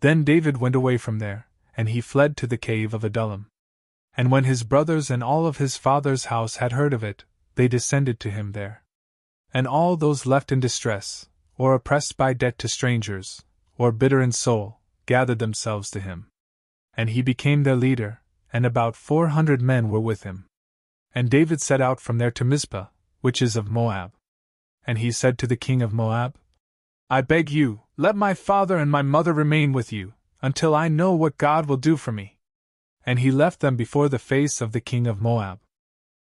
Then David went away from there, and he fled to the cave of Adullam. And when his brothers and all of his father's house had heard of it, they descended to him there. And all those left in distress, or oppressed by debt to strangers, or bitter in soul, gathered themselves to him. And he became their leader, and about 400 men were with him. And David set out from there to Mizpah, which is of Moab. And he said to the king of Moab, I beg you, let my father and my mother remain with you, until I know what God will do for me. And he left them before the face of the king of Moab.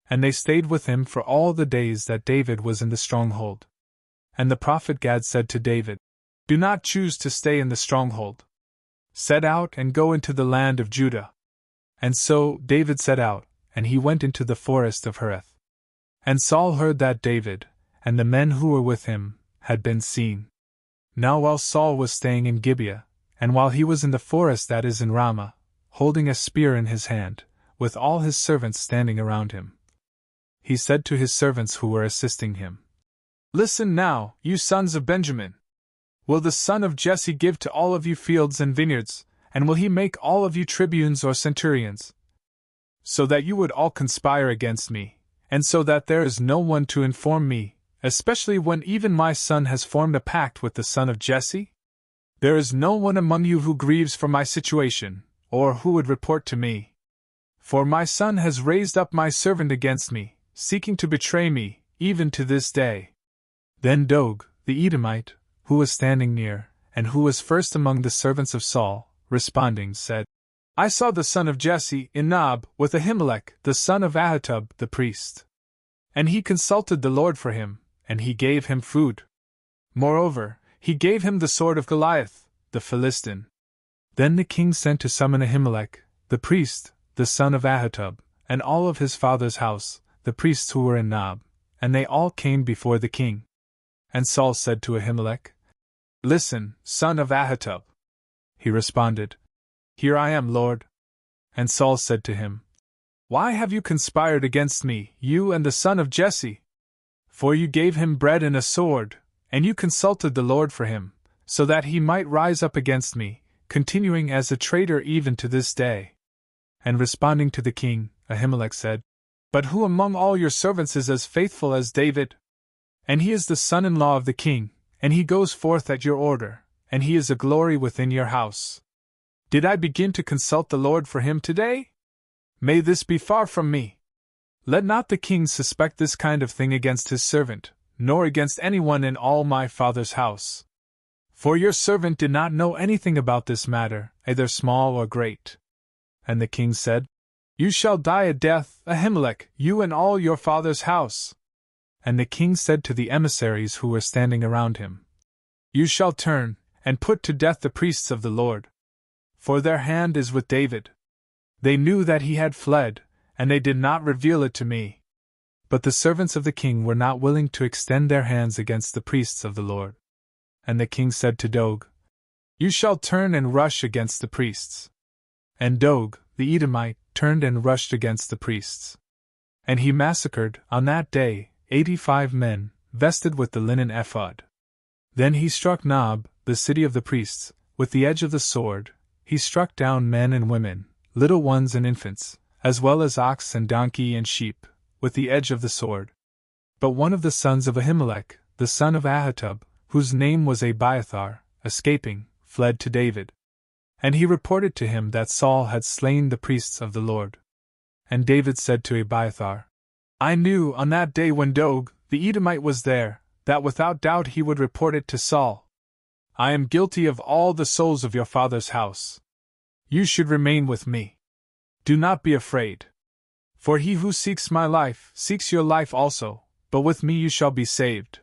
And they stayed with him for all the days that David was in the stronghold. And the prophet Gad said to David, Do not choose to stay in the stronghold. Set out and go into the land of Judah. And so David set out, and he went into the forest of Hereth. And Saul heard that David, and the men who were with him, had been seen. Now while Saul was staying in Gibeah, and while he was in the forest that is in Ramah, holding a spear in his hand, with all his servants standing around him, he said to his servants who were assisting him, Listen now, you sons of Benjamin. Will the son of Jesse give to all of you fields and vineyards, and will he make all of you tribunes or centurions? So that you would all conspire against me, and so that there is no one to inform me, especially when even my son has formed a pact with the son of Jesse? There is no one among you who grieves for my situation, or who would report to me. For my son has raised up my servant against me, seeking to betray me, even to this day. Then Dog, the Edomite, who was standing near, and who was first among the servants of Saul, responding, said, I saw the son of Jesse in Nob with Ahimelech, the son of Ahitub, the priest. And he consulted the Lord for him, and he gave him food. Moreover, he gave him the sword of Goliath, the Philistine. Then the king sent to summon Ahimelech, the priest, the son of Ahitub, and all of his father's house, the priests who were in Nob, and they all came before the king. And Saul said to Ahimelech, Listen, son of Ahitub. He responded, Here I am, Lord. And Saul said to him, Why have you conspired against me, you and the son of Jesse? For you gave him bread and a sword, and you consulted the Lord for him, so that he might rise up against me, continuing as a traitor even to this day. And responding to the king, Ahimelech said, But who among all your servants is as faithful as David? And he is the son-in-law of the king, and he goes forth at your order, and he is a glory within your house. Did I begin to consult the Lord for him today? May this be far from me. Let not the king suspect this kind of thing against his servant, nor against anyone in all my father's house. For your servant did not know anything about this matter, either small or great. And the king said, You shall die a death, Ahimelech, you and all your father's house. And the king said to the emissaries who were standing around him, You shall turn, and put to death the priests of the Lord. For their hand is with David. They knew that he had fled, and they did not reveal it to me. But the servants of the king were not willing to extend their hands against the priests of the Lord. And the king said to Dog, You shall turn and rush against the priests. And Dog, the Edomite, turned and rushed against the priests. And he massacred, on that day, 85 men, vested with the linen ephod. Then he struck Nob, the city of the priests, with the edge of the sword. He struck down men and women, little ones and infants, as well as ox and donkey and sheep, with the edge of the sword. But one of the sons of Ahimelech, the son of Ahitub, whose name was Abiathar, escaping, fled to David. And he reported to him that Saul had slain the priests of the Lord. And David said to Abiathar, I knew on that day when Dog, the Edomite, was there, that without doubt he would report it to Saul. I am guilty of all the souls of your father's house. You should remain with me. Do not be afraid. For he who seeks my life seeks your life also, but with me you shall be saved.